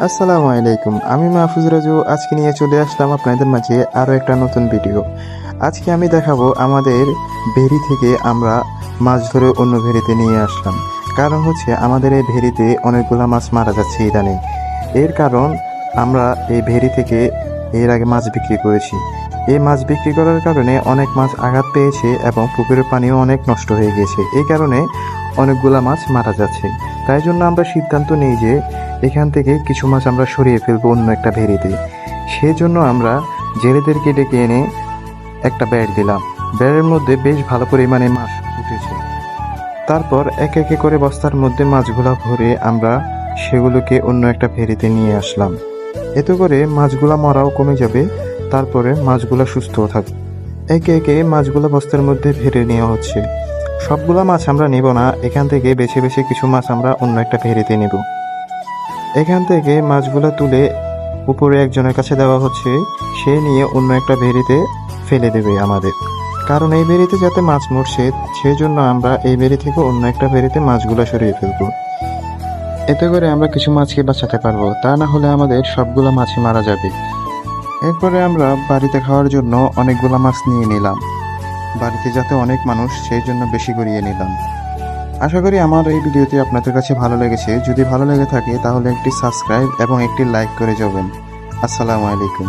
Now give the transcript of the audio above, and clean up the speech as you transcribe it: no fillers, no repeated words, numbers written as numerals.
আসসালামু আলাইকুম। আমি মাহফুজ রাজু আজকে নিয়ে চলে আসলাম আপনাদের মাঝে আরও একটা নতুন ভিডিও। আজকে আমি দেখাবো আমাদের ভেরি থেকে আমরা মাছ ধরে অন্য ভেরিতে নিয়ে আসলাম। কারণ হচ্ছে আমাদের এই ভেরিতে অনেকগুলা মাছ মারা যাচ্ছে ইদানিং। এর কারণ আমরা এই ভেরি থেকে এর আগে মাছ বিক্রি করেছি। এই মাছ বিক্রি করার কারণে অনেক মাছ আঘাত পেয়েছে এবং পুকুরের পানিও অনেক নষ্ট হয়ে গেছে। এই কারণে অনেকগুলা মাছ মারা যাচ্ছে। তাই জন্য আমরা সিদ্ধান্ত নিই যে এখান থেকে কিছু মাছ আমরা সরিয়ে ফেলবো অন্য একটা ভেরিতে। সেই জন্য আমরা জেলেদেরকে ডেকে এনে একটা ব্যাট দিলাম। ব্যাটের মধ্যে বেশ ভালো পরিমাণে মাছ উঠেছে। তারপর একে একে করে বস্তার মধ্যে মাছগুলা ভরে আমরা সেগুলোকে অন্য একটা ভেরিতে নিয়ে আসলাম। এতে করে মাছগুলা মরাও কমে যাবে, তারপরে মাছগুলা সুস্থও থাকবে। একে একে মাছগুলা বস্তার মধ্যে ভেরে নেওয়া হচ্ছে। সবগুলা মাছ আমরা নেব না, এখান থেকে বেছে বেছে কিছু মাছ আমরা অন্য একটা ভেরিতে নেব। এখান থেকে মাছগুলো তুলে উপরে একজনের কাছে দেওয়া হচ্ছে, সে নিয়ে অন্য একটা ভেরিতে ফেলে দেবে আমাদের। কারণ এই ভেরিতে যাতে মাছ মরছে সেই জন্য আমরা এই ভেরি থেকে অন্য একটা ভেরিতে মাছগুলো সরিয়ে ফেলবো। এতে করে আমরা কিছু মাছকে বাঁচাতে পারবো, তা না হলে আমাদের সবগুলো মাছই মারা যাবে। এরপরে আমরা বাড়িতে খাওয়ার জন্য অনেকগুলো মাছ নিয়ে নিলাম। বাড়িতে যাতে অনেক মানুষ সেই জন্য বেশি করিয়ে নিলাম। আশা করি আমার এই ভিডিওটি আপনাদের কাছে ভালো লেগেছে। যদি ভালো লেগে থাকে তাহলে একটি সাবস্ক্রাইব এবং একটি লাইক করে যাবেন। আসসালামু আলাইকুম।